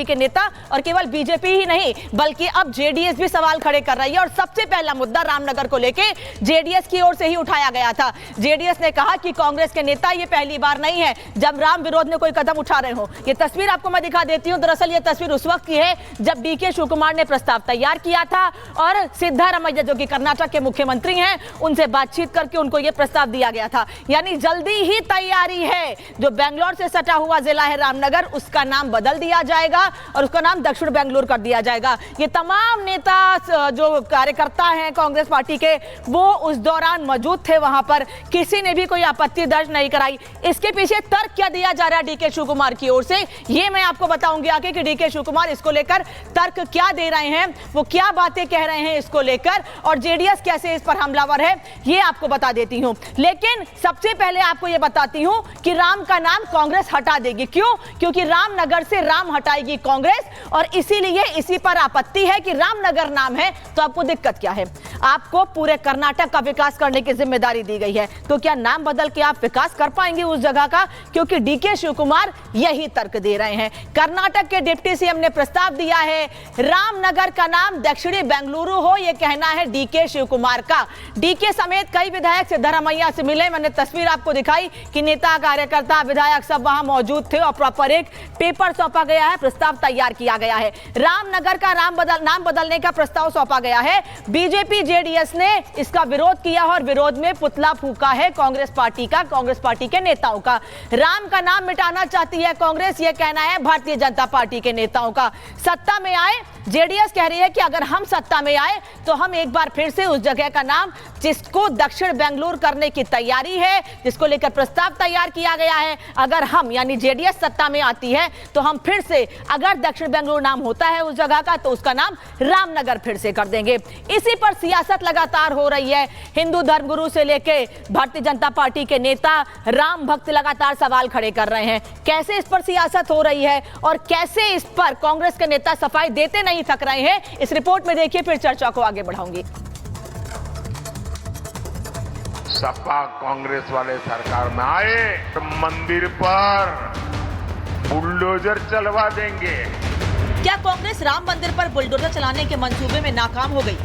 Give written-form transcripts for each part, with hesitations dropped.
के नेता और केवल बीजेपी ही नहीं बल्कि अब जेडीएस भी सवाल खड़े कर रही है। और सबसे पहला मुद्दा रामनगर को लेके जेडीएस की ओर से ही उठाया गया था। जेडीएस ने कहा कि कांग्रेस के नेता ये पहली बार नहीं है जब राम विरोध में कोई कदम उठा रहे हो। ये तस्वीर आपको मैं दिखा देती हूं। दरअसल ये तस्वीर उस वक्त की है जब डीके शिवकुमार ने प्रस्ताव तैयार किया था और सिद्धारमैया जो कि कर्नाटक के मुख्यमंत्री हैं उनसे बातचीत करके उनको ये प्रस्ताव दिया गया था। यानी जल्दी ही तैयारी है। जो बेंगलोर से सटा हुआ जिला है रामनगर, उसका नाम बदल दिया जाएगा और उसका नाम दक्षिण बेंगलुरु कर दिया जाएगा। ये तमाम नेता जो कार्यकर्ता हैं कांग्रेस पार्टी के, वो उस दौरान मौजूद थे वहां पर। किसी ने भी कोई आपत्ति दर्ज नहीं कराई। इसके पीछे तर्क क्या दिया जा रहा है डीके शिवकुमार की ओर से, ये मैं आपको बताऊंगी आगे कि डीके शिवकुमार इसको लेकर तर्क क्या दे रहे हैं, वो क्या बातें कह रहे हैं इसको लेकर, और जेडीएस कैसे इस पर हमलावर है ये आपको बता देती हूं। लेकिन सबसे पहले आपको यह बताती हूं कि राम का नाम कांग्रेस हटा देगी। क्यों? क्योंकि रामनगर से राम हटाएगी कांग्रेस, और इसीलिए इसी पर आपत्ति है कि रामनगर नाम है तो आपको दिक्कत क्या है। आपको पूरे कर्नाटक का विकास करने की जिम्मेदारी दी गई है, तो क्या नाम बदल के आप विकास कर पाएंगे उस जगह का? क्योंकि डीके शिवकुमार यही तर्क दे रहे हैं। कर्नाटक के डिप्टी सीएम ने प्रस्ताव दिया है रामनगर का नाम दक्षिणी बेंगलुरु हो, यह कहना है डीके शिवकुमार का। डीके समेत कई विधायक सिद्धारमैया से मिले। मैंने तस्वीर आपको दिखाई कि नेता, कार्यकर्ता, विधायक सब वहां मौजूद थे और प्रॉपर एक पेपर सौंपा गया है, प्रस्ताव तैयार किया गया है। रामनगर का नाम बदलने का प्रस्ताव सौंपा गया है। बीजेपी जेडीएस ने इसका विरोध किया और विरोध में पुतला फूंका है कांग्रेस पार्टी के नेताओं का। राम का नाम मिटाना चाहती है कांग्रेस, यह कहना है भारतीय जनता पार्टी के नेताओं का। सत्ता में आए, जेडीएस कह रही है कि अगर हम सत्ता में आए तो हम एक बार फिर से उस जगह का नाम जिसको दक्षिण बेंगलुरु करने की तैयारी है, जिसको लेकर प्रस्ताव तैयार किया गया है, अगर हम यानी जेडीएस सत्ता में आती है तो हम फिर से, अगर दक्षिण बेंगलुरु नाम होता है उस जगह का, तो उसका नाम रामनगर फिर से कर देंगे। इसी पर सियासत लगातार हो रही है। हिंदू धर्मगुरु से लेके भारतीय जनता पार्टी के नेता, राम भक्त लगातार सवाल खड़े कर रहे हैं। कैसे इस पर सियासत हो रही है और कैसे इस पर कांग्रेस के नेता सफाई देते नहीं थक रहे हैं, इस रिपोर्ट में देखिए, फिर चर्चा को आगे बढ़ाऊंगी। सपा कांग्रेस वाले सरकार में आए तो मंदिर पर बुलडोजर चलवा देंगे। क्या कांग्रेस राम मंदिर पर बुलडोजर चलाने के मंसूबे में नाकाम हो गई?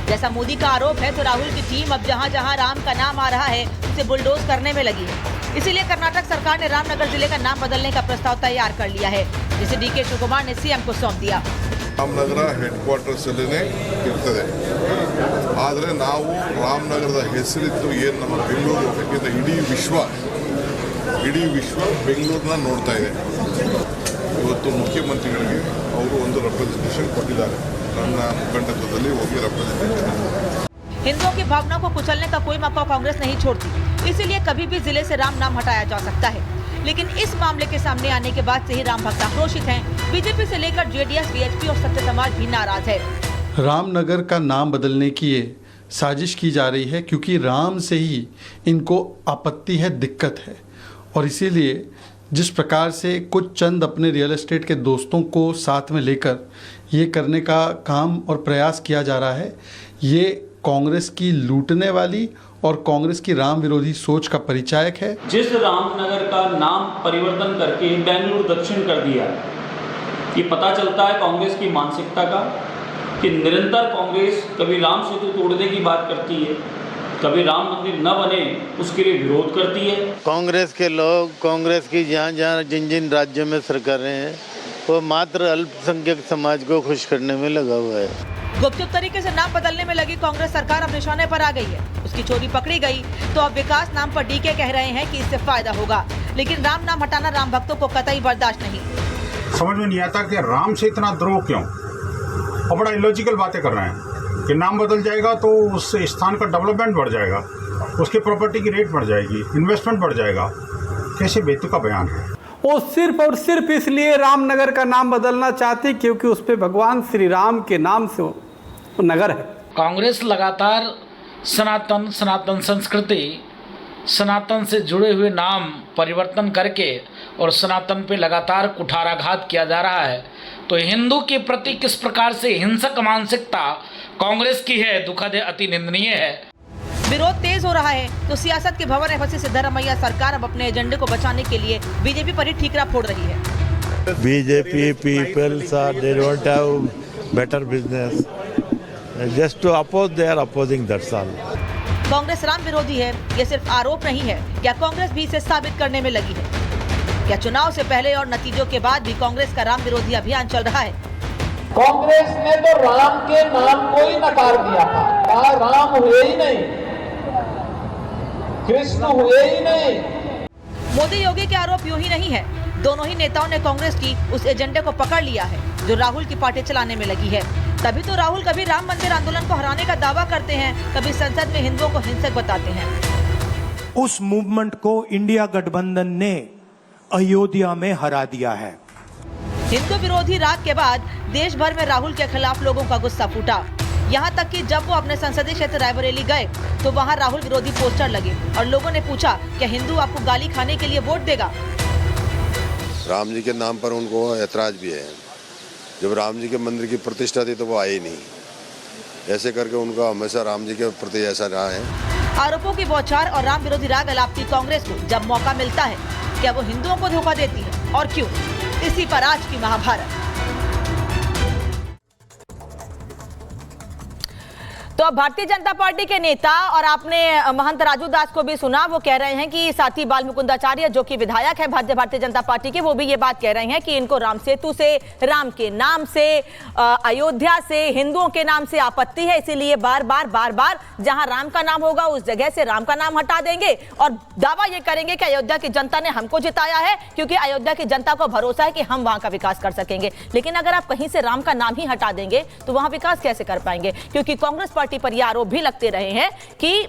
जैसा मोदी का आरोप है तो राहुल की टीम अब जहां जहां राम का नाम आ रहा है उसे बुलडोज करने में लगी है। इसीलिए कर्नाटक सरकार ने रामनगर जिले का नाम बदलने का प्रस्ताव तैयार कर लिया है, जिसे डीके शिवकुमार ने सीएम को सौंप दिया। ರಾಮನಗರ ಹೆಡ್ ಕ್ವಾರ್ಟರ್ಸ್ ಅಲ್ಲಿನೇ ಇರ್ತದೆ. ಆದರೆ ನಾವು ರಾಮನಗರದ ಹೆಸರಿದ್ದು ಏನು ನಮ್ಮ ಬೆಂಗಳೂರು ಹೋಗಕ್ಕಿಂತ ಇಡೀ ವಿಶ್ವ ಬೆಂಗಳೂರನ್ನ ನೋಡ್ತಾ ಇದೆ. ಇವತ್ತು ಮುಖ್ಯಮಂತ್ರಿಗಳಿಗೆ ಅವರು ಒಂದು ರೆಪ್ರೆಸೆಂಟೇಷನ್ ಕೊಟ್ಟಿದ್ದಾರೆ. ನನ್ನ ಮುಖಂಡತ್ವದಲ್ಲಿ ಹೋಗಿ ರೆಪ್ರೆಸೆಂಟೇಷನ್. हिंदुओं की भावना को कुचलने का कोई मौका कांग्रेस नहीं छोड़ती, इसीलिए कभी भी जिले से राम नाम हटाया जा सकता है। लेकिन इस मामले के सामने आने के बाद से ही राम भक्त आक्रोशित हैं। बीजेपी से लेकर जेडीएस, वीएचपी और सत्य समाज भी नाराज है। रामनगर का नाम बदलने की ये साजिश की जा रही है क्योंकि राम से ही इनको आपत्ति है, दिक्कत है, और इसीलिए जिस प्रकार से कुछ चंद अपने रियल एस्टेट के दोस्तों को साथ में लेकर ये करने का काम और प्रयास किया जा रहा है, ये कांग्रेस की लूटने वाली और कांग्रेस की राम विरोधी सोच का परिचायक है। जिस रामनगर का नाम परिवर्तन करके बेंगलुरु दक्षिण कर दिया, ये पता चलता है कांग्रेस की मानसिकता का कि निरंतर कांग्रेस कभी राम सेतु तोड़ने की बात करती है, कभी राम मंदिर न बने उसके लिए विरोध करती है। कांग्रेस के लोग, कांग्रेस की जहाँ जिन राज्यों में सरकारें हैं, वो मात्र अल्पसंख्यक समाज को खुश करने में लगा हुआ है। गुपचुप तरीके से नाम बदलने में लगी कांग्रेस सरकार अब निशाने पर आ गई है। उसकी चोरी पकड़ी गई तो अब विकास नाम पर डीके कह रहे हैं कि इससे फायदा होगा, लेकिन राम नाम हटाना राम भक्तों को कतई बर्दाश्त नहीं। समझ में नहीं आता कि राम से इतना द्रोह क्यों, और बड़ा इलॉजिकल बातें कर रहे हैं कि नाम बदल जाएगा तो उस स्थान का डेवलपमेंट बढ़ जाएगा, उसकी प्रॉपर्टी की रेट बढ़ जाएगी, इन्वेस्टमेंट बढ़ जाएगा। कैसे बेतुका बयान है। वो सिर्फ और सिर्फ इसलिए रामनगर का नाम बदलना चाहती क्योंकि उस पे भगवान श्री राम के नाम से वो नगर है। कांग्रेस लगातार सनातन संस्कृति, सनातन से जुड़े हुए नाम परिवर्तन करके और सनातन पे लगातार कुठाराघात किया जा रहा है। तो हिंदू के प्रति किस प्रकार से हिंसक मानसिकता कांग्रेस की है, दुखद है, अति निंदनीय है। विरोध तेज हो रहा है तो सियासत के भंवर में फंसी सिद्धारमैया सरकार अब अपने एजेंडे को बचाने के लिए बीजेपी पर ही ठीकरा फोड़ रही है। BJP peoples they don't have better business. Just to oppose, they are opposing, that's all. Congress Ram विरोधी है, ये सिर्फ आरोप नहीं है। क्या कांग्रेस भी इसे साबित करने में लगी है? क्या चुनाव से पहले और नतीजों के बाद भी कांग्रेस का राम विरोधी अभियान चल रहा है? कांग्रेस ने तो राम के नाम को ही नकार दिया था, कहा राम हुए ही नहीं, कृष्ण हुए ही नहीं। मोदी योगी के आरोप यूं ही नहीं है, दोनों ही नेताओं ने कांग्रेस की उस एजेंडे को पकड़ लिया है जो राहुल की पार्टी चलाने में लगी है। तभी तो राहुल कभी राम मंदिर आंदोलन को हराने का दावा करते हैं, कभी संसद में हिंदुओं को हिंसक बताते हैं। उस मूवमेंट को इंडिया गठबंधन ने अयोध्या में हरा दिया है। हिंदू विरोधी राग के बाद देश भर में राहुल के खिलाफ लोगों का गुस्सा फूटा। यहाँ तक कि जब वो अपने संसदीय क्षेत्र रायबरेली गए तो वहाँ राहुल विरोधी पोस्टर लगे और लोगों ने पूछा क्या हिंदू आपको गाली खाने के लिए वोट देगा? राम जी के नाम पर उनको ऐतराज भी है। जब राम जी के मंदिर की प्रतिष्ठा थी तो वो आए ही नहीं। ऐसे करके उनका हमेशा राम जी के प्रति ऐसा रहा है। आरोपों की बौछार और राम विरोधी राग अलापती कांग्रेस को जब मौका मिलता है, क्या वो हिंदुओं को धोखा देती है और क्यों? इसी पर आज की महाभारत। तो अब भारतीय जनता पार्टी के नेता और आपने महंत राजू दास को भी सुना, वो कह रहे हैं कि साथी बाल मुकुंदाचार्य जो कि विधायक है भारतीय जनता पार्टी के, वो भी ये बात कह रहे हैं कि इनको राम सेतु से, राम के नाम से, अयोध्या से, हिंदुओं के नाम से आपत्ति है, इसीलिए बार बार जहां राम का नाम होगा उस जगह से राम का नाम हटा देंगे और दावा ये करेंगे कि अयोध्या की जनता ने हमको जिताया है क्योंकि अयोध्या की जनता को भरोसा है कि हम वहां का विकास कर सकेंगे। लेकिन अगर आप कहीं से राम का नाम ही हटा देंगे तो वहां विकास कैसे कर पाएंगे? क्योंकि कांग्रेस पार्टी पर यह आरोप भी लगते रहे हैं कि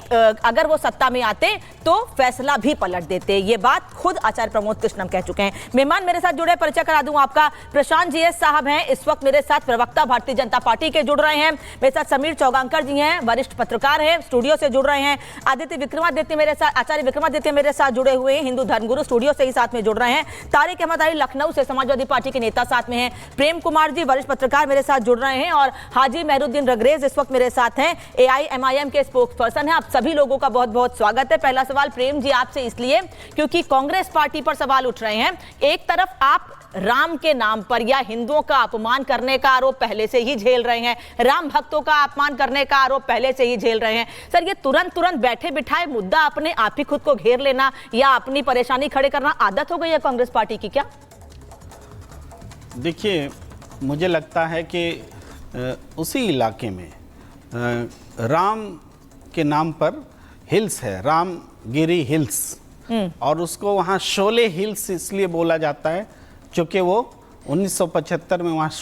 अगर वो सत्ता में आते तो फैसला भी पलट देते। ये बात खुद आचार्य प्रमोद कृष्णम कह चुके हैं। मेहमान मेरे साथ जुड़े, परिचय करा दूं आपका। प्रशांत जीएस साहब हैं इस वक्त मेरे साथ, प्रवक्ता भारतीय जनता पार्टी के जुड़ रहे हैं। मेरे साथ समीर चौगांकर जी हैं, वरिष्ठ पत्रकार हैं, स्टूडियो से जुड़ रहे हैं। आदित्य विक्रमादित्य मेरे साथ, आचार्य विक्रमादित्य मेरे साथ जुड़े हुए हैं, हिंदू धर्मगुरु, स्टूडियो से ही साथ में जुड़ रहे हैं। तारिक अहमद अली लखनऊ से समाजवादी पार्टी के नेता साथ में हैं। प्रेम कुमार जी वरिष्ठ पत्रकार मेरे साथ जुड़ रहे हैं और हाजी मेहरुद्दीन रगरेज इस वक्त मेरे साथ हैं, AIMIM के स्पोक्स पर्सन है। आप सभी लोगों का बहुत बहुत स्वागत है। पहला सवाल प्रेम जी आपसे इसलिए क्योंकि कांग्रेस पार्टी पर सवाल उठ रहे हैं। एक तरफ आप राम के नाम पर या हिंदुओं का अपमान करने का आरोप पहले से ही झेल रहे हैं, राम भक्तों का अपमान करने का आरोप पहले से ही झेल रहे हैं। सर, ये तुरंत बैठे बिठाए मुद्दा अपने आप ही खुद को घेर लेना या अपनी परेशानी खड़े करना आदत हो गई है कांग्रेस पार्टी की क्या? देखिए, मुझे लगता है कि उसी इलाके में राम के नाम पर हिल्स है, रामगिरी हिल्स, और उसको वहाँ शोले हिल्स इसलिए बोला जाता है क्योंकि वो 1975 में वहाँ